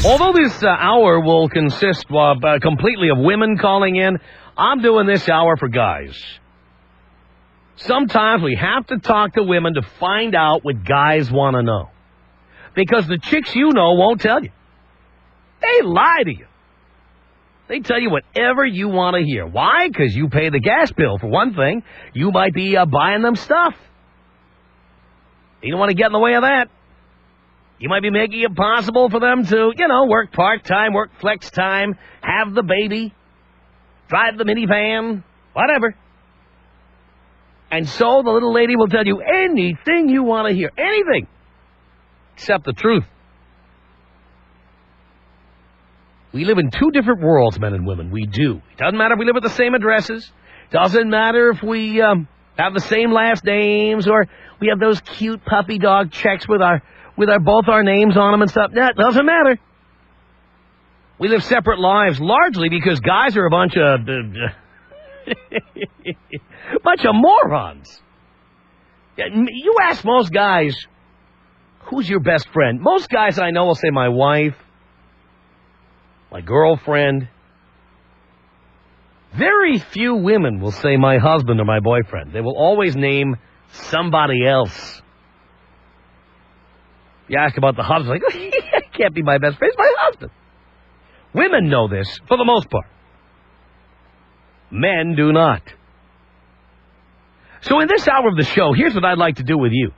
Although this hour will consist completely of women calling in, I'm doing this hour for guys. Sometimes we have to talk to women to find out what guys want to know. Because the chicks you know won't tell you. They lie to you. They tell you whatever you want to hear. Why? Because you pay the gas bill, for one thing. You might be buying them stuff. You don't want to get in the way of that. You might be making it possible for them to, work part-time, work flex time, have the baby, drive the minivan, whatever. And so the little lady will tell you anything you want to hear. Anything. Except the truth. We live in two different worlds, men and women. We do. It doesn't matter if we live at the same addresses. Doesn't matter if we have the same last names or we have those cute puppy dog checks with both our names on them and stuff. That doesn't matter. We live separate lives, largely because guys are a bunch of morons. You ask most guys, who's your best friend? Most guys I know will say my wife, my girlfriend. Very few women will say my husband or my boyfriend. They will always name somebody else. You ask about the husband, like, it can't be my best friend, it's my husband. Women know this for the most part. Men do not. So in this hour of the show, here's what I'd like to do with you.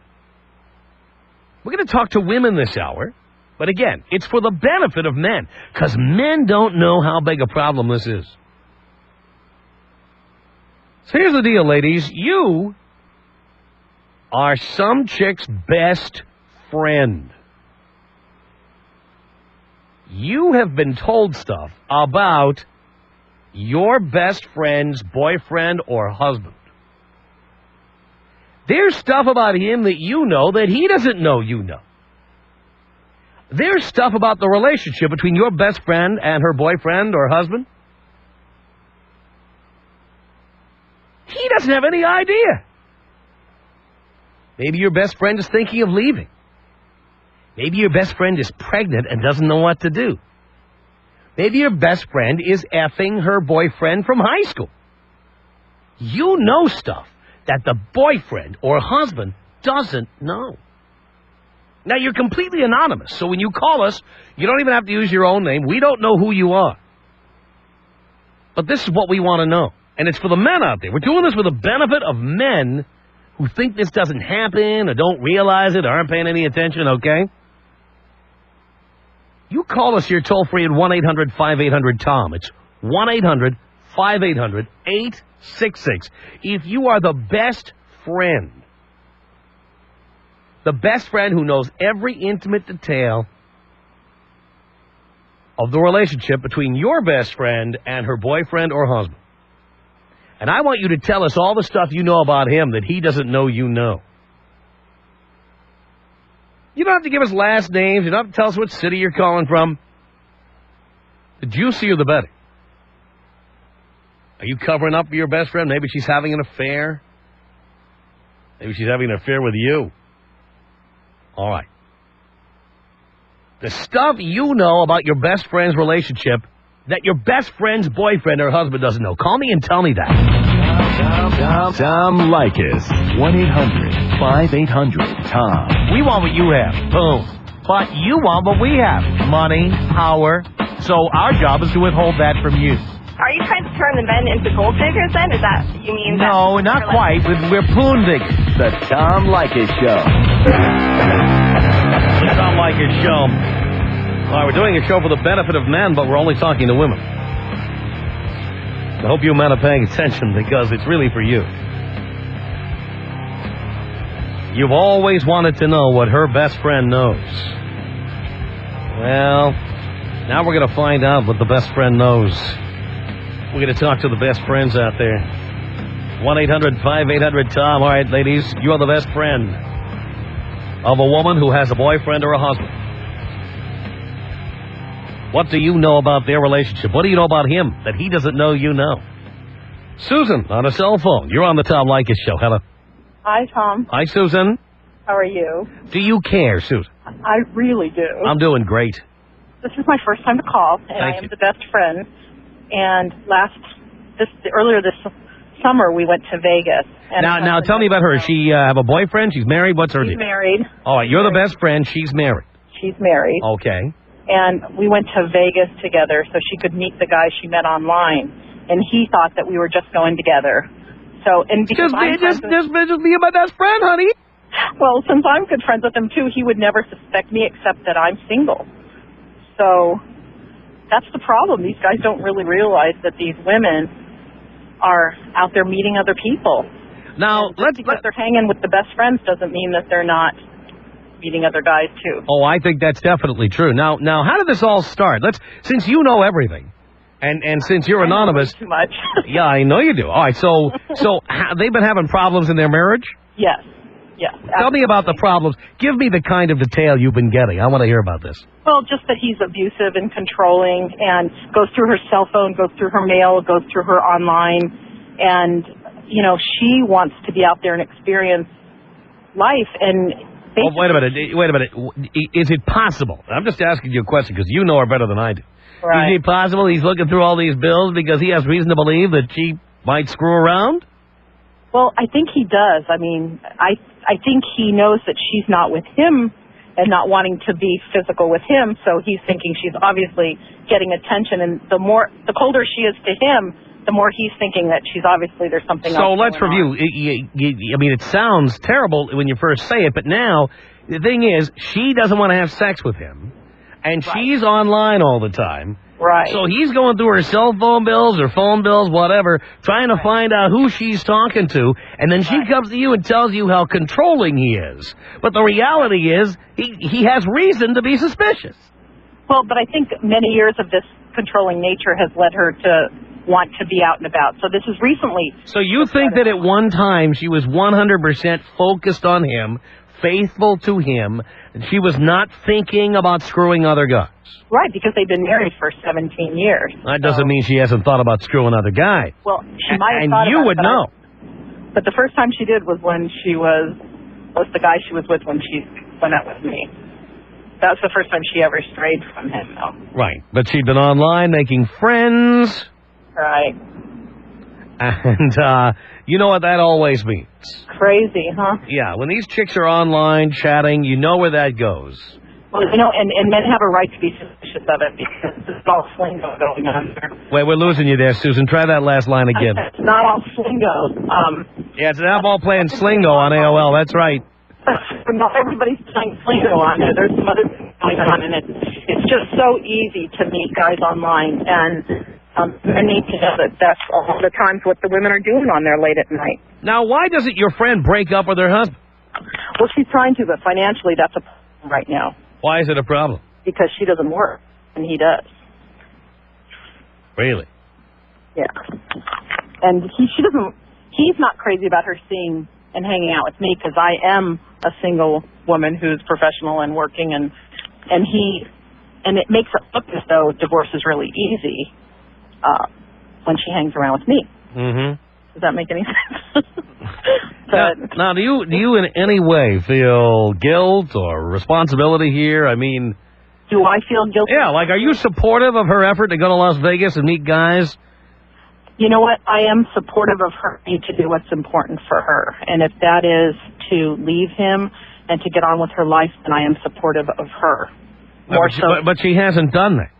We're going to talk to women this hour. But again, it's for the benefit of men, because men don't know how big a problem this is. So here's the deal, ladies. You are some chick's best friend. You have been told stuff about your best friend's boyfriend or husband. There's stuff about him that you know that he doesn't know you know. There's stuff about the relationship between your best friend and her boyfriend or husband. He doesn't have any idea. Maybe your best friend is thinking of leaving. Maybe your best friend is pregnant and doesn't know what to do. Maybe your best friend is effing her boyfriend from high school. You know stuff that the boyfriend or husband doesn't know. Now, you're completely anonymous, so when you call us, you don't even have to use your own name. We don't know who you are. But this is what we want to know. And it's for the men out there. We're doing this for the benefit of men who think this doesn't happen or don't realize it or aren't paying any attention, okay? You call us here toll-free at 1-800-5800-TOM. It's 1-800-5800-866. If you are the best friend, the best friend who knows every intimate detail of the relationship between your best friend and her boyfriend or husband. And I want you to tell us all the stuff you know about him that he doesn't know you know. You don't have to give us last names. You don't have to tell us what city you're calling from. The juicier the better. Are you covering up for your best friend? Maybe she's having an affair. Maybe she's having an affair with you. All right. The stuff you know about your best friend's relationship that your best friend's boyfriend or husband doesn't know. Call me and tell me that. Tom Leykis. 1-800-5800-TOM. We want what you have. Boom. But you want what we have. Money, power. So our job is to withhold that from you. Are you trying to turn the men into gold diggers then? Is that what you mean? No, not quite. We're poon diggers. The Tom Leykis Show. The Tom Leykis Show. All right, we're doing a show for the benefit of men, but we're only talking to women. I hope you men are paying attention because it's really for you. You've always wanted to know what her best friend knows. Well, now we're going to find out what the best friend knows. We're going to talk to the best friends out there. 1-800-5800-TOM. All right, ladies, you are the best friend of a woman who has a boyfriend or a husband. What do you know about their relationship? What do you know about him that he doesn't know you know? Susan, on a cell phone. You're on the Tom Leykis Show. Hello. Hi, Tom. Hi, Susan. How are you? Do you care, Susan? I really do. I'm doing great. This is my first time to call, and I am the best friend. And earlier this summer, we went to Vegas. And now tell me about her. Does she have a boyfriend? She's married? What's her deal? She's married. All right, you're the best friend. She's married. She's married. Okay. And we went to Vegas together so she could meet the guy she met online. And he thought that we were just going together. So, and because just be my best friend, honey. Well, since I'm good friends with him too, he would never suspect me except that I'm single. So that's the problem. These guys don't really realize that these women are out there meeting other people. Now, because they're hanging with the best friends doesn't mean that they're not meeting other guys too. Oh, I think that's definitely true. Now, how did this all start? Since you know everything, and since you're anonymous, too much. Yeah, I know you do. All right, so they've been having problems in their marriage? Yes. Yes. Tell me about the problems. Give me the kind of detail you've been getting. I want to hear about this. Well, just that he's abusive and controlling and goes through her cell phone, goes through her mail, goes through her online. And, she wants to be out there and experience life. And wait a minute. Is it possible? I'm just asking you a question because you know her better than I do. Right. Is it possible he's looking through all these bills because he has reason to believe that she might screw around? Well, I think he does. I mean, I think he knows that she's not with him and not wanting to be physical with him, so he's thinking she's obviously getting attention, and the colder she is to him, the more he's thinking that she's obviously there's something else. So let's review. I mean, it sounds terrible when you first say it, but now the thing is, she doesn't want to have sex with him, and she's online all the time. Right. So he's going through her cell phone bills or phone bills, whatever, trying to find out who she's talking to, and then she comes to you and tells you how controlling he is. But the reality is, he has reason to be suspicious. Well, but I think many years of this controlling nature has led her to want to be out and about. So this is recently. So you think that at one time she was 100% focused on him, faithful to him, and she was not thinking about screwing other guys? Right, because they've been married for 17 years. That doesn't mean she hasn't thought about screwing other guys. Well, she might have and thought you about would it, know. But the first time she did was when she was the guy she was with when she went out with me. That was the first time she ever strayed from him, though. Right, but she'd been online making friends. Right. And you know what that always means. Crazy, huh? Yeah, when these chicks are online chatting, you know where that goes. Well, and men have a right to be suspicious of it because it's all slingo going on there. Wait, we're losing you there, Susan. Try that last line again. It's not all slingo. Yeah, it's not all playing slingo on AOL. That's right. Not everybody's playing slingo on there. There's some other things going on, and it's just so easy to meet guys online, and men need to know that that's all the times what the women are doing on there late at night. Now, why doesn't your friend break up with her husband? Well, she's trying to, but financially that's a problem right now. Why is it a problem? Because she doesn't work, and he does. Really? Yeah. And he's not crazy about her seeing and hanging out with me because I am a single woman who's professional and working, and it makes it look as though divorce is really easy when she hangs around with me. Mm-hmm. Does that make any sense? Now, do you in any way feel guilt or responsibility here? I mean, do I feel guilty? Yeah, like, are you supportive of her effort to go to Las Vegas and meet guys? You know what? I am supportive of her need to do what's important for her. And if that is to leave him and to get on with her life, then I am supportive of her. But she hasn't done that.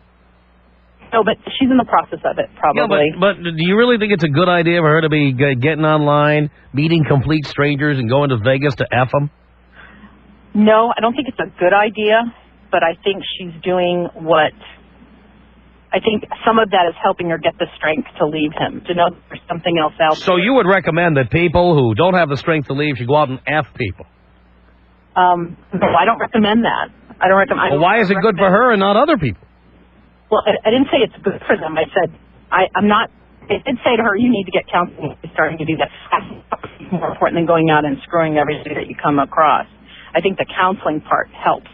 No, but she's in the process of it, probably. Yeah, but do you really think it's a good idea for her to be getting online, meeting complete strangers, and going to Vegas to F them? No, I don't think it's a good idea, but I think she's doing what... I think some of that is helping her get the strength to leave him, to know there's something else out there. So you would recommend that people who don't have the strength to leave should go out and F people? No, I don't recommend that. I don't recommend... Well, why is it good for her and not other people? Well, I didn't say it's good for them. I said, I'm not... I did say to her, you need to get counseling if you're starting to do that. I think it's more important than going out and screwing everybody that you come across. I think the counseling part helps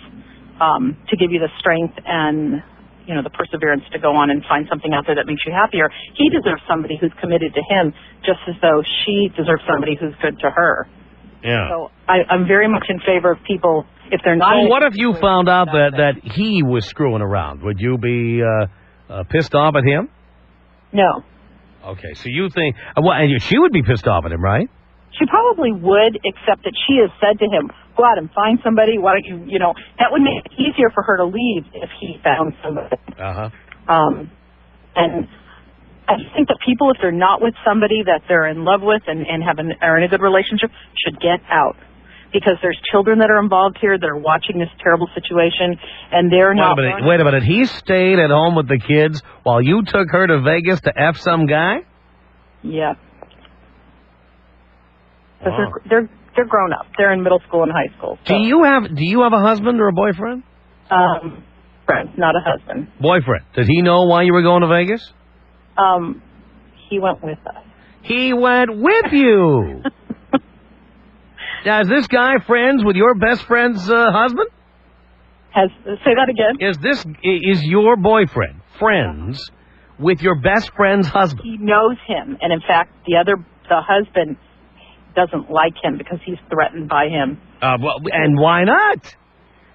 to give you the strength and... the perseverance to go on and find something out there that makes you happier. He deserves somebody who's committed to him just as though she deserves somebody who's good to her. Yeah. So I'm very much in favor of people If they're not. So what if you found out that he was screwing around? Would you be pissed off at him? No. Okay, so you think and she would be pissed off at him, right? She probably would, except that she has said to him, go out and find somebody. Why don't you, that would make it easier for her to leave if he found somebody. And I think that people, if they're not with somebody that they're in love with and are in a good relationship, should get out. Because there's children that are involved here that are watching this terrible situation, and they're not... Wait a minute. He stayed at home with the kids while you took her to Vegas to F some guy? Yeah. Wow. They're grown up. They're in middle school and high school. So. Do you have a husband or a boyfriend? Friend, not a husband. Boyfriend. Did he know why you were going to Vegas? He went with us. He went with you. Now, is this guy friends with your best friend's husband? Say that again. Is your boyfriend friends with your best friend's husband? He knows him, and in fact, the husband doesn't like him because he's threatened by him. And why not?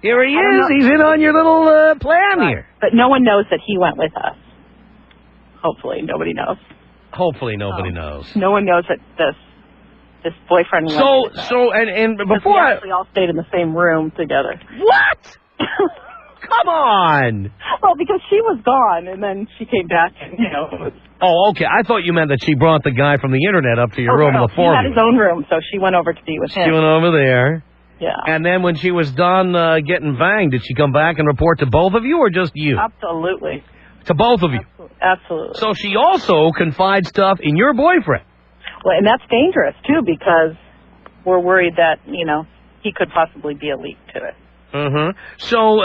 Here he is. He's in on your little plan here. But no one knows that he went with us. Hopefully, nobody knows. Hopefully, nobody knows. No one knows that this boyfriend went with us. And before we actually all stayed in the same room together. What? Come on. Well, because she was gone, and then she came back, and it was... Oh, okay. I thought you meant that she brought the guy from the internet up to your room in the four. He had his own room, so she went over to be with him. She went over there. Yeah. And then when she was done getting banged, did she come back and report to both of you or just you? Absolutely. To both of you? Absolutely. So she also confides stuff in your boyfriend. Well, and that's dangerous, too, because we're worried that, he could possibly be a leak to it. So,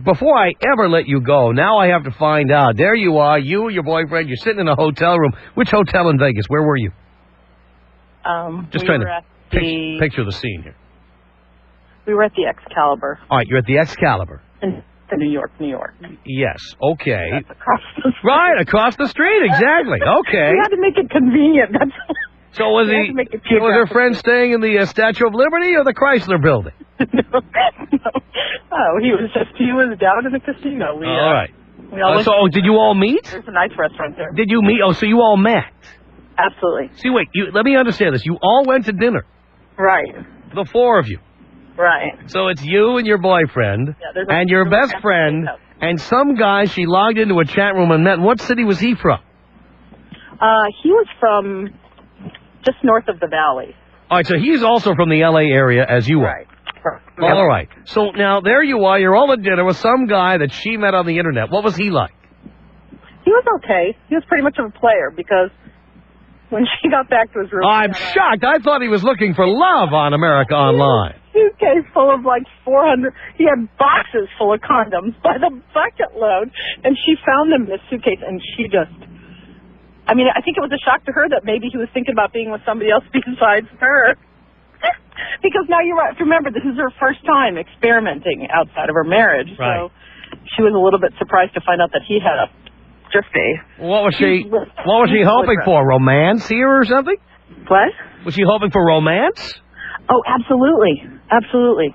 before I ever let you go, now I have to find out. There you are, you and your boyfriend, you're sitting in a hotel room. Which hotel in Vegas? Where were you? Just trying to picture the scene here. We were at the Excalibur. All right, you're at the Excalibur. In New York. Yes, okay. That's across the street. Right, across the street, exactly. Okay. We had to make it convenient. So was her friend staying in the Statue of Liberty or the Chrysler Building? No. Oh, he was down in the casino. All right. So did you all meet? There's a nice restaurant there. Did you meet? Oh, so you all met? Absolutely. See, wait. Let me understand this. You all went to dinner. Right. The four of you. Right. So it's you and your boyfriend and your best friend and some guy she logged into a chat room and met. And what city was he from? He was from just north of the valley. All right, so he's also from the L.A. area as you are. Right. All right. So now there you are. You're all at dinner with some guy that she met on the internet. What was he like? He was okay. He was pretty much of a player because when she got back to his room... I'm shocked. I thought he was looking for love on America Online. Suitcase full of 400. He had boxes full of condoms by the bucket load, and she found them in this suitcase, and she just... I think it was a shock to her that maybe he was thinking about being with somebody else besides her. Because now you have to remember, this is her first time experimenting outside of her marriage. Right. So she was a little bit surprised to find out that he had What was she hoping for? Romance here or something? What? Was she hoping for romance? Oh, absolutely. Absolutely.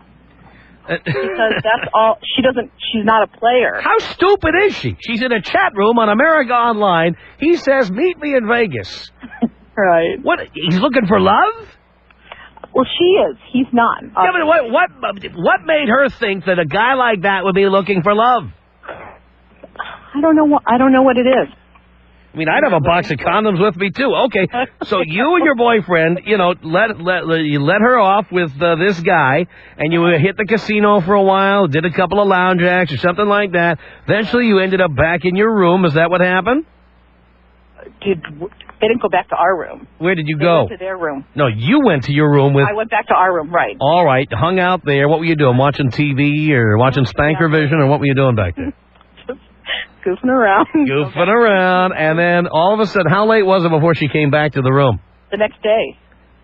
Because that's all, she's not a player. How stupid is she? She's in a chat room on America Online. He says, meet me in Vegas. Right. What, he's looking for love? Well, she is. He's not. Yeah, but what made her think that a guy like that would be looking for love? I don't know what it is. I'd have a box of condoms with me too. Okay, so you and your boyfriend, you let her off with this guy, and you hit the casino for a while, did a couple of lounge acts or something like that. Eventually, you ended up back in your room. Is that what happened? They didn't go back to our room. Where did you They go? went to their room. No, you went to your room with... I went back to our room, right. All right, hung out there. What were you doing? Watching TV or watching Spankervision, or what were you doing back there? Just goofing around. Goofing around, and then all of a sudden, how late was it before she came back to the room? The next day.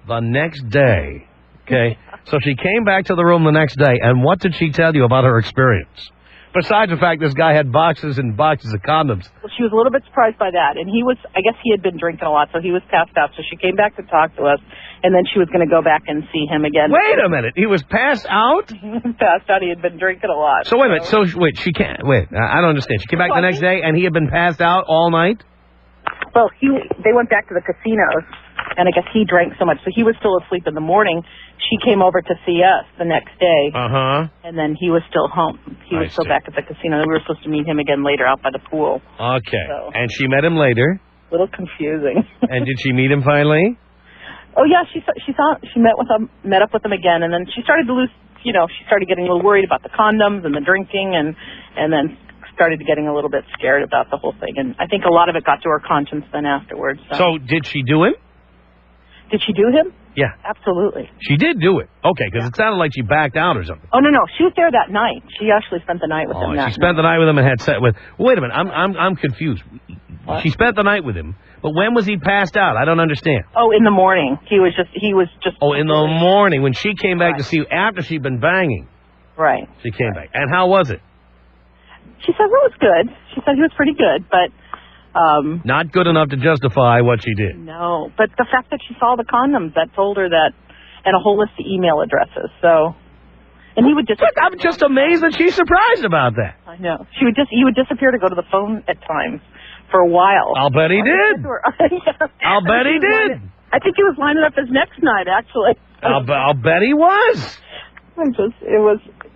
The next day. Okay, so she came back to the room the next day, and what did she tell you about her experience? Besides the fact this guy had boxes and boxes of condoms. Well, she was a little bit surprised by that, and I guess he had been drinking a lot, so he was passed out. So she came back to talk to us, and then she was going to go back and see him again. Wait a minute, he was passed out? He was passed out. He had been drinking a lot. So wait a minute, she can't, I don't understand. She came back the next day, and he had been passed out all night? Well, they went back to the casinos, and I guess he drank so much, so he was still asleep in the morning. She came over to see us the next day, and then he was still home. He was still back at the casino. We were supposed to meet him again later out by the pool. Okay, so. And she met him later? A little confusing. And did she meet him finally? Oh yeah, she met up with him again, and then she started to lose. She started getting a little worried about the condoms and the drinking, and then started getting a little bit scared about the whole thing. And I think a lot of it got to her conscience then afterwards. So did she do him? Did she do him? Yeah. Absolutely. She did do it. Okay, because it sounded like she backed out or something. Oh, no. She was there that night. She actually spent the night with him that night. She spent the night with him and had sex with... Wait a minute. I'm confused. What? She spent the night with him, but when was he passed out? I don't understand. Oh, in the morning. He was just... Oh, in the morning when she came back to see you after she'd been banging. Right. She came back. And how was it? She said it was good. She said he was pretty good, but... Not good enough to justify what she did. No, but the fact that she saw the condoms, that told her that, and a whole list of email addresses, so... And he would just... I'm just amazed that she's surprised about that. I know. He would disappear to go to the phone at times for a while. I'll bet he did. I'll bet he did. I think he was lining up his next night, actually. I'll bet he was.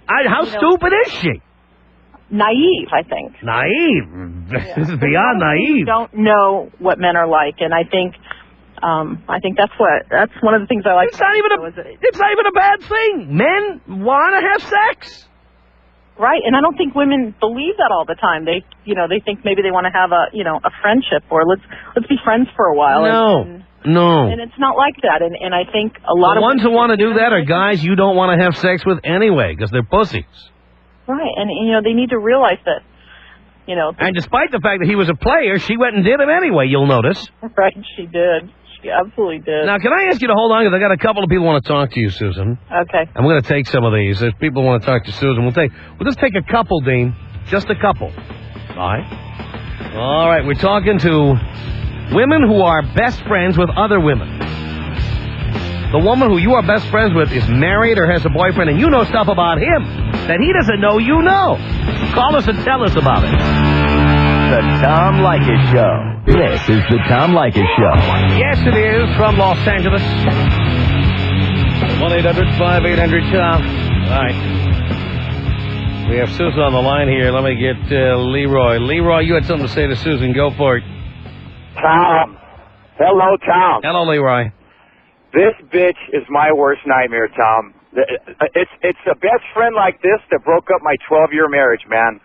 How stupid is she? Naive, I think. Naive? Yeah. This is beyond naive. You don't know what men are like, and I think that's one of the things I like. It's not even a bad thing. Men want to have sex. Right, and I don't think women believe that all the time. They think maybe they want to have a friendship, or let's be friends for a while. No. And it's not like that. And I think a lot of ones who want to do that are guys you don't want to have sex with anyway, because they're pussies. Right, and they need to realize that, And despite the fact that he was a player, she went and did him anyway, you'll notice. Right, she did. She absolutely did. Now, can I ask you to hold on, because I got a couple of people who want to talk to you, Susan. Okay. I'm going to take some of these. There's people who want to talk to Susan. We'll just take a couple, Dean. Just a couple. All right, we're talking to women who are best friends with other women. The woman who you are best friends with is married or has a boyfriend, and you know stuff about him that he doesn't know you know. Call us and tell us about it. The Tom Leykis Show. This is the Tom Leykis Show. Yes, it is, from Los Angeles. 1-800-5800-TOM. All right. We have Susan on the line here. Let me get Leroy. Leroy, you had something to say to Susan. Go for it. Tom. Hello, Tom. Hello, Leroy. This bitch is my worst nightmare, Tom. It's a best friend like this that broke up my 12-year marriage, man.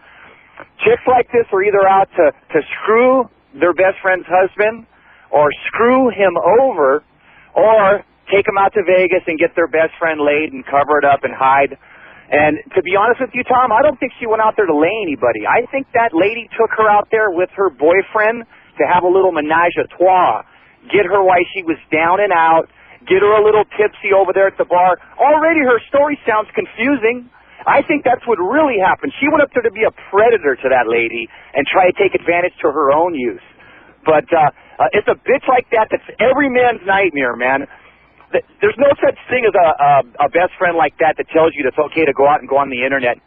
Chicks like this are either out to screw their best friend's husband or screw him over or take him out to Vegas and get their best friend laid and cover it up and hide. And to be honest with you, Tom, I don't think she went out there to lay anybody. I think that lady took her out there with her boyfriend to have a little menage a trois, get her while she was down and out, get her a little tipsy over there at the bar. Already her story sounds confusing. I think that's what really happened. She went up there to be a predator to that lady and try to take advantage to her own use. But it's a bitch like that that's every man's nightmare, man. There's no such thing as a best friend like that tells you it's okay to go out and go on the internet,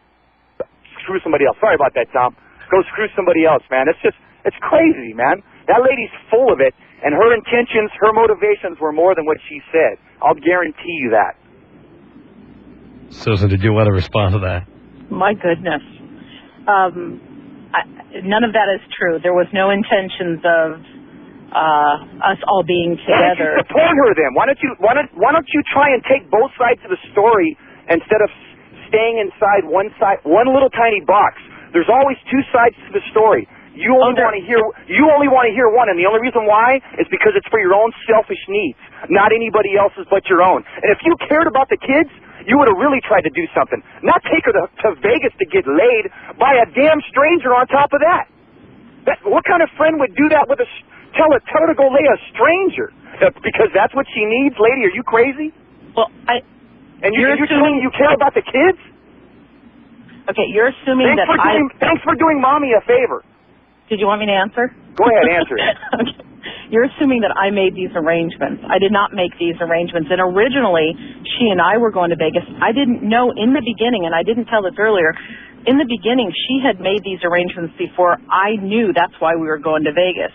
screw somebody else. Sorry about that, Tom. Go screw somebody else, man. It's crazy, man. That lady's full of it. And her intentions, her motivations were more than what she said. I'll guarantee you that. Susan, did you want to respond to that? My goodness. None of that is true. There was no intentions of us all being together. Why don't you support her then? Why don't you try and take both sides of the story instead of staying inside one little tiny box? There's always two sides to the story. You only want to hear one, and the only reason why is because it's for your own selfish needs, not anybody else's but your own. And if you cared about the kids, you would have really tried to do something. Not take her to Vegas to get laid by a damn stranger on top of that. What kind of friend would do that with tell her to go lay a stranger? Because that's what she needs, lady? Are you crazy? Well, And you're telling me you care about the kids? Okay, you're assuming Thanks for doing Mommy a favor. Did you want me to answer? Go ahead, answer it. Okay. You're assuming that I made these arrangements. I did not make these arrangements. And originally, she and I were going to Vegas. I didn't know in the beginning, and I didn't tell this earlier, in the beginning, she had made these arrangements before I knew that's why we were going to Vegas.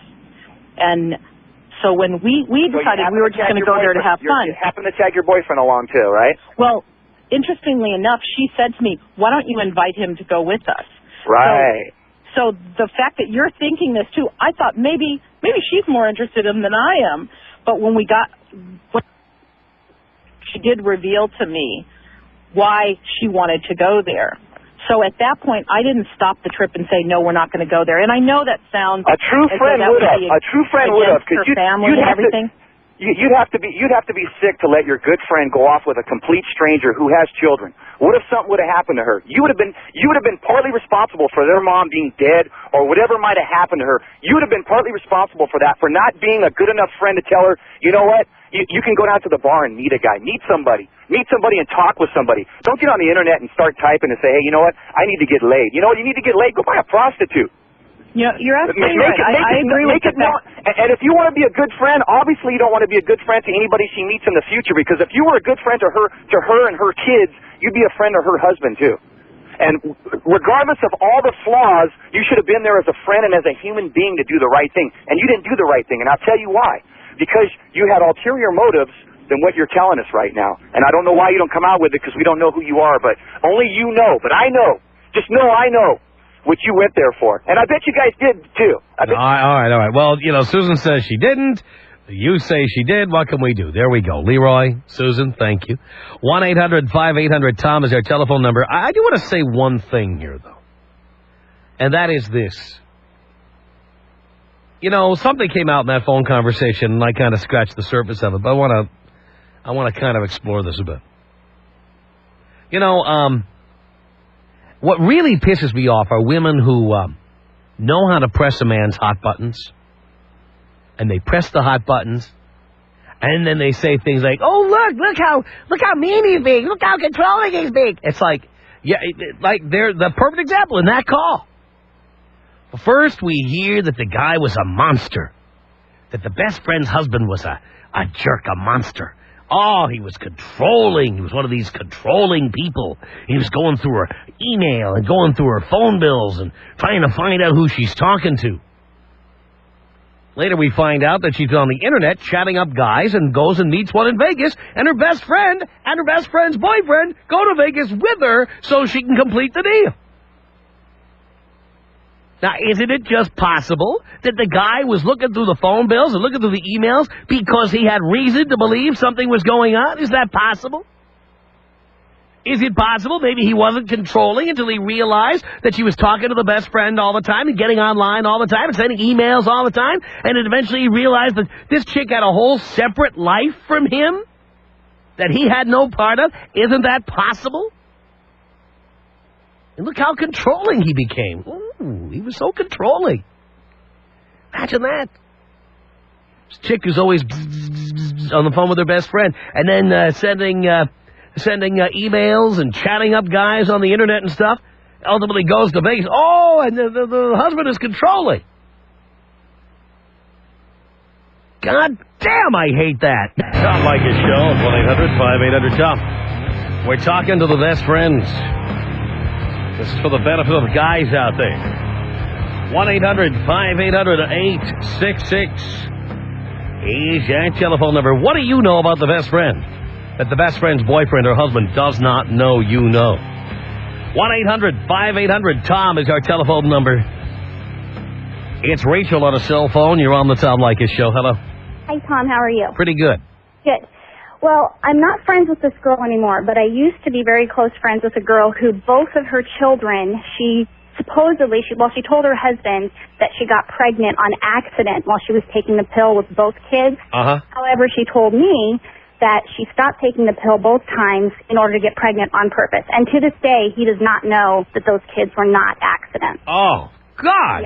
And so when we decided we were just going to go there to have fun. You happened to tag your boyfriend along too, right? Well, interestingly enough, she said to me, why don't you invite him to go with us? Right. So the fact that you're thinking this too, I thought maybe she's more interested in him than I am. But when she did reveal to me why she wanted to go there. So at that point, I didn't stop the trip and say, no, we're not going to go there. And I know that sounds... A true friend would have. A true friend would have. Because family and everything. You'd have to be sick to let your good friend go off with a complete stranger who has children. What if something would have happened to her? You would have been partly responsible for their mom being dead or whatever might have happened to her. You would have been partly responsible for that, for not being a good enough friend to tell her, you know what? You can go down to the bar and meet a guy. Meet somebody and talk with somebody. Don't get on the internet and start typing and say, hey, you know what? I need to get laid. You know what? You need to get laid. Go buy a prostitute. Yeah, you're absolutely right. I agree with that. And if you want to be a good friend, obviously you don't want to be a good friend to anybody she meets in the future, because if you were a good friend to her and her kids, you'd be a friend to her husband too. And regardless of all the flaws, you should have been there as a friend and as a human being to do the right thing. And you didn't do the right thing, and I'll tell you why. Because you had ulterior motives than what you're telling us right now. And I don't know why you don't come out with it, because we don't know who you are, but only you know. But I know. Just know I know what you went there for. And I bet you guys did, too. All right. Well, Susan says she didn't. You say she did. What can we do? There we go. Leroy, Susan, thank you. 1-800-5800-TOM is our telephone number. I do want to say one thing here, though. And that is this. Something came out in that phone conversation, and I kind of scratched the surface of it, but I want to kind of explore this a bit. What really pisses me off are women who know how to press a man's hot buttons, and they press the hot buttons, and then they say things like, "Oh, look how mean he's being, look how controlling he's being." It's like, they're the perfect example in that call. First, we hear that the guy was a monster, that the best friend's husband was a jerk, a monster. Oh, he was controlling. He was one of these controlling people. He was going through her email and going through her phone bills and trying to find out who she's talking to. Later, we find out that she's on the internet chatting up guys and goes and meets one in Vegas, and her best friend and her best friend's boyfriend go to Vegas with her so she can complete the deal. Now, isn't it just possible that the guy was looking through the phone bills and looking through the emails because he had reason to believe something was going on? Is that possible? Is it possible maybe he wasn't controlling until he realized that she was talking to the best friend all the time and getting online all the time and sending emails all the time, and then eventually he realized that this chick had a whole separate life from him that he had no part of? Isn't that possible? And look how controlling he became. Ooh, he was so controlling. Imagine that. This chick who's always on the phone with her best friend, and then sending emails and chatting up guys on the internet and stuff, ultimately goes to Vegas. Oh, and the husband is controlling. God damn, I hate that. Tom Leykis Show, 1-800-5800-TOM. We're talking to the best friends. This is for the benefit of the guys out there. 1-800-5800-866 is our telephone number. What do you know about the best friend that the best friend's boyfriend or husband does not know you know? 1-800-5800-TOM is our telephone number. It's Rachel on a cell phone. You're on the Tom Leykis Show. Hello. Hi, Tom. How are you? Pretty good. Good. Well, I'm not friends with this girl anymore, but I used to be very close friends with a girl who both of her children, she told her husband that she got pregnant on accident while she was taking the pill with both kids. Uh-huh. However, she told me that she stopped taking the pill both times in order to get pregnant on purpose. And to this day, he does not know that those kids were not accidents. Oh, God.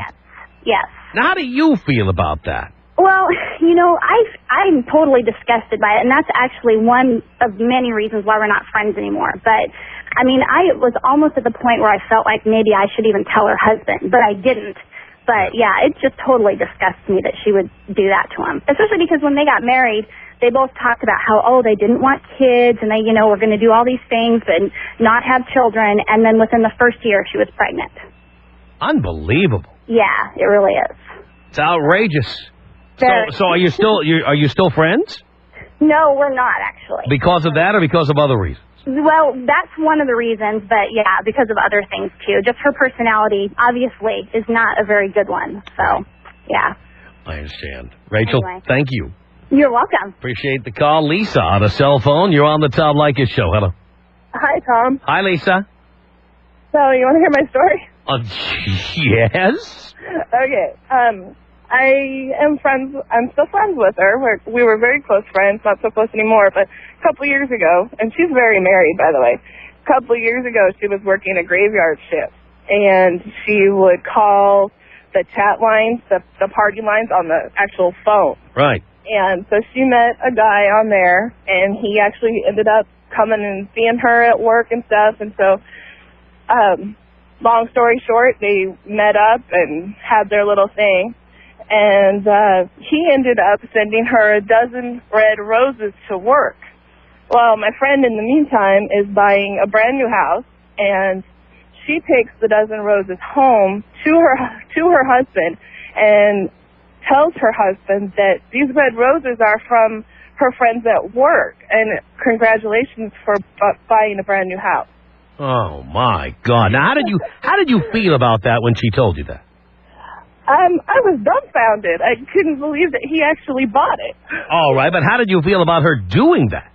Yes. Now, how do you feel about that? Well, you know, I'm totally disgusted by it, and that's actually one of many reasons why we're not friends anymore. But, I mean, I was almost at the point where I felt like maybe I should even tell her husband, but I didn't. But, yeah, it just totally disgusts me that she would do that to him, especially because when they got married, they both talked about how, they didn't want kids, and they, you know, were going to do all these things and not have children, and then within the first year, she was pregnant. Unbelievable. Yeah, it really is. It's outrageous. So are you still friends? No, we're not, actually. Because of that or because of other reasons? Well, that's one of the reasons, but yeah, because of other things too. Just her personality, obviously, is not a very good one. So, yeah. I understand. Rachel, Anyway. Thank you. You're welcome. Appreciate the call. Lisa on a cell phone. You're on the Tom Leykis Show. Hello. Hi, Tom. Hi, Lisa. So, you want to hear my story? Yes. Okay. I'm still friends with her. We were very close friends, not so close anymore, but a couple years ago, and she's very married, by the way. A couple years ago, she was working a graveyard shift, and she would call the chat lines, the party lines on the actual phone. Right. And so she met a guy on there, and he actually ended up coming and seeing her at work and stuff. And so, long story short, they met up and had their little thing. And he ended up sending her a dozen red roses to work. Well, my friend, in the meantime, is buying a brand new house, and she takes the dozen roses home to her husband and tells her husband that these red roses are from her friends at work, and congratulations for buying a brand new house. Oh my God! Now, how did you feel about that when she told you that? I was dumbfounded. I couldn't believe that he actually bought it. All right, but how did you feel about her doing that?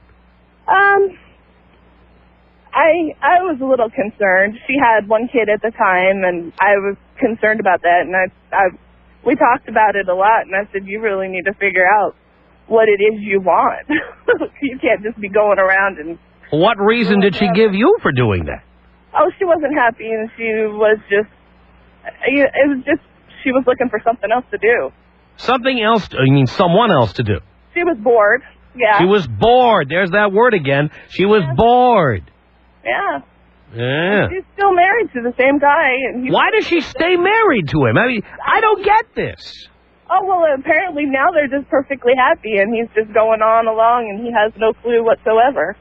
I was a little concerned. She had one kid at the time, and I was concerned about that, and we talked about it a lot, and I said, you really need to figure out what it is you want. You can't just be going around and... What reason did she give you for doing that? Oh, she wasn't happy, and she was just... It was just... She was looking for something else to do. Something else? You mean someone else to do? She was bored, yeah. She was bored. There's that word again. She was bored. Yeah. Yeah. She's still married to the same guy. And why does she stay married to him? I mean, I don't get this. Oh, well, apparently now they're just perfectly happy, and he's just going on along, and he has no clue whatsoever.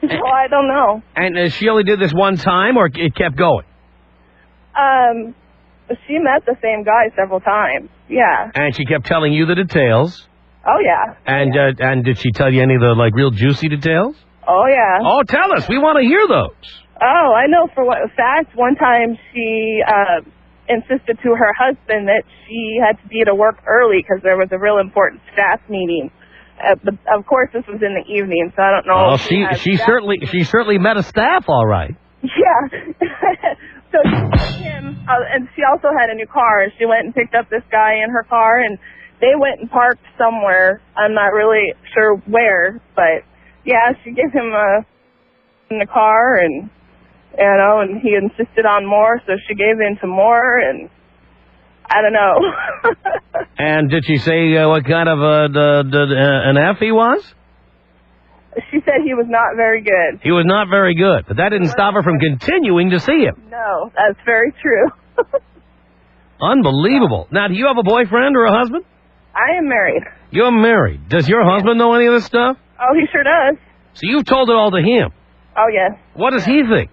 So I don't know. And she only did this one time, or it kept going? She met the same guy several times, yeah. And she kept telling you the details? Oh, yeah. And did she tell you any of the, real juicy details? Oh, yeah. Oh, tell us. We want to hear those. Oh, I know for a fact. One time she insisted to her husband that she had to be to work early because there was a real important staff meeting. But of course, this was in the evening, so I don't know. Well, she certainly met a staff, all right. Yeah. So she met him, and she also had a new car. She went and picked up this guy in her car, and they went and parked somewhere. I'm not really sure where, but yeah, she gave him in the car, and and he insisted on more, so she gave in to more, and I don't know. And did she say what kind of an F he was? She said he was not very good. He was not very good, but that didn't stop her from continuing to see him. No, that's very true. Unbelievable. Now, do you have a boyfriend or a husband? I am married. You're married. Does your husband know any of this stuff? Oh, he sure does. So you've told it all to him. Oh, yes. What does he think?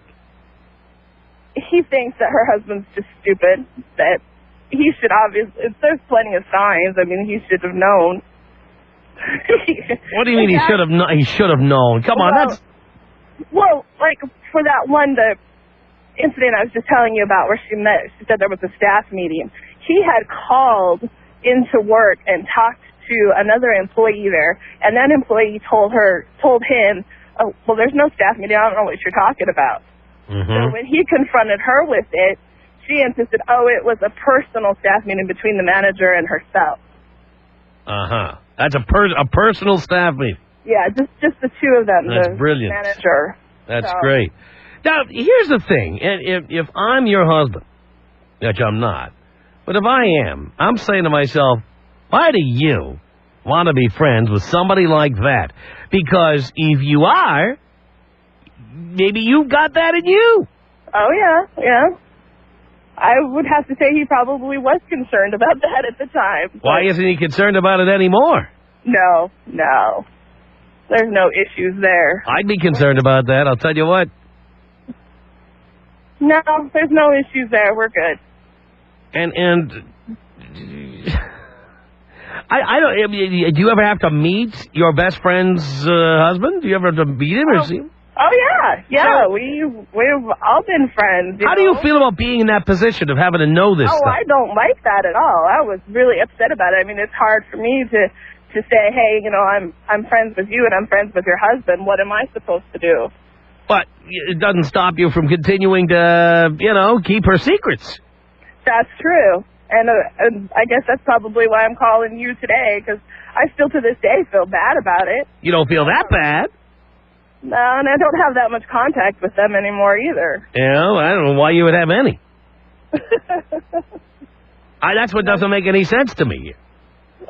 He thinks that her husband's just stupid, that he should obviously... There's plenty of signs. I mean, he should have known. What do you mean he should have known? He should have known. Come on, that's... Well, for that one, the incident I was just telling you about where she said there was a staff meeting. He had called into work and talked to another employee there, and that employee told him, oh, well, there's no staff meeting. I don't know what you're talking about. Mm-hmm. So when he confronted her with it, she insisted, oh, it was a personal staff meeting between the manager and herself. Uh-huh. That's a personal staff meeting. Yeah, just the two of them. That's the brilliant. Manager. That's great. Now, here's the thing. If I'm your husband, which I'm not, but if I am, I'm saying to myself, Why do you want to be friends with somebody like that? Because if you are, maybe you've got that in you. Oh, yeah. I would have to say he probably was concerned about that at the time. Why isn't he concerned about it anymore? No. There's no issues there. I'd be concerned about that, I'll tell you what. No, there's no issues there. We're good. And I don't. I mean, do you ever have to meet your best friend's husband? Do you ever have to meet him or see him? Oh yeah. So, We've all been friends. How do you feel about being in that position of having to know this stuff? I don't like that at all. I was really upset about it. I mean, it's hard for me to say, hey, I'm friends with you and I'm friends with your husband. What am I supposed to do? But it doesn't stop you from continuing to, keep her secrets. That's true. And I guess that's probably why I'm calling you today, because I still to this day feel bad about it. You don't feel that bad? No, and I don't have that much contact with them anymore either. Yeah, I don't know why you would have any. That's what doesn't make any sense to me.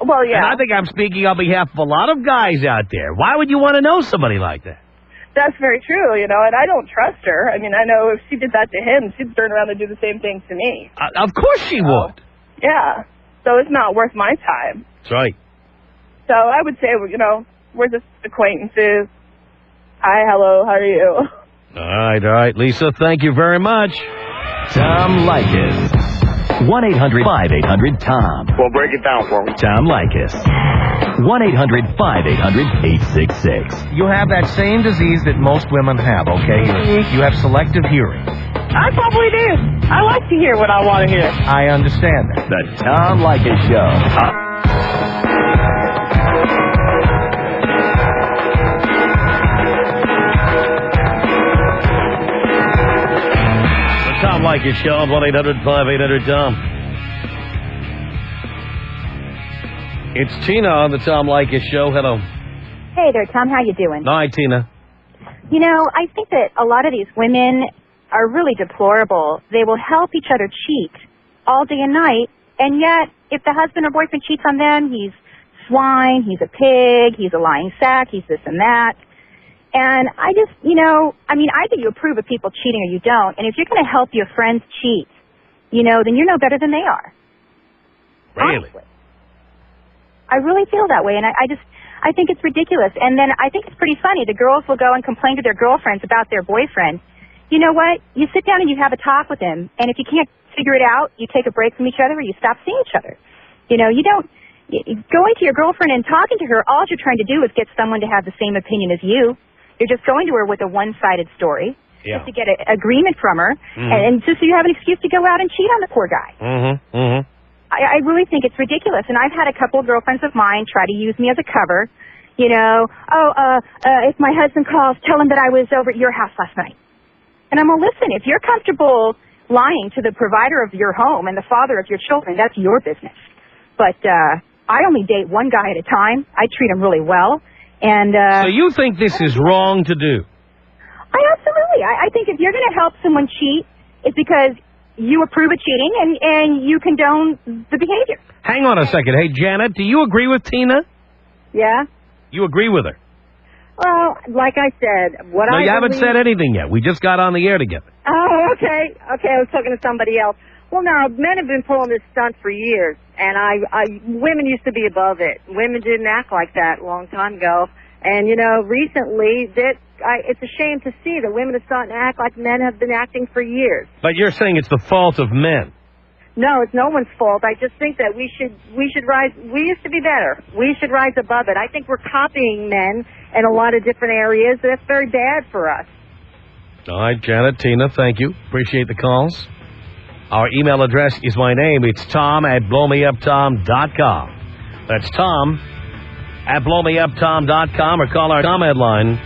Well, yeah. And I think I'm speaking on behalf of a lot of guys out there. Why would you want to know somebody like that? That's very true, and I don't trust her. I mean, I know if she did that to him, she'd turn around and do the same thing to me. Of course she would. Yeah. So it's not worth my time. That's right. So I would say, we're just acquaintances. Hi, hello, how are you? All right. Lisa, thank you very much. Tom Leykis. 1-800-5800-TOM. Well, break it down for me. Tom Leykis. 1-800-5800-866. You have that same disease that most women have, okay? You have selective hearing. I probably do. I like to hear what I want to hear. I understand that. The Tom Leykis Show. Tom Leykis Show on 1-800-5800-TOM. It's Tina on the Tom Leykis Show. Hello. Hey there, Tom. How you doing? Hi, Tina. I think that a lot of these women are really deplorable. They will help each other cheat all day and night, and yet if the husband or boyfriend cheats on them, he's swine, he's a pig, he's a lying sack, he's this and that. And I just, either you approve of people cheating or you don't. And if you're going to help your friends cheat, then you're no better than they are. Really? Honestly. I really feel that way. And I think it's ridiculous. And then I think it's pretty funny. The girls will go and complain to their girlfriends about their boyfriend. You know what? You sit down and you have a talk with him. And if you can't figure it out, you take a break from each other or you stop seeing each other. You don't, going to your girlfriend and talking to her, all you're trying to do is get someone to have the same opinion as you. You're just going to her with a one-sided story just to get an agreement from her, and just so you have an excuse to go out and cheat on the poor guy. I really think it's ridiculous, and I've had a couple of girlfriends of mine try to use me as a cover. If my husband calls, tell him that I was over at your house last night. And I'm listen, if you're comfortable lying to the provider of your home and the father of your children, that's your business. But I only date one guy at a time. I treat him really well. And so you think this is wrong to do? Absolutely. I think if you're going to help someone cheat, it's because you approve of cheating and you condone the behavior. Hang on a second. Hey, Janet, do you agree with Tina? Yeah? You agree with her? Well, like I said, you haven't said anything yet. We just got on the air together. Oh, okay. Okay, I was talking to somebody else. Well, now, men have been pulling this stunt for years, and women used to be above it. Women didn't act like that a long time ago. And, recently, it's a shame to see that women are starting to act like men have been acting for years. But you're saying it's the fault of men. No, it's no one's fault. I just think that we should rise. We used to be better. We should rise above it. I think we're copying men in a lot of different areas. That's very bad for us. All right, Janet, Tina, thank you. Appreciate the calls. Our email address is my name. It's tom@blowmeuptom.com. That's tom@blowmeuptom.com, or call our comment line.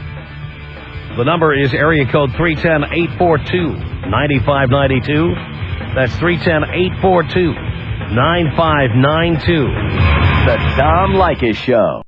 The number is area code 310-842-9592. That's 310-842-9592. The Tom Leykis Show.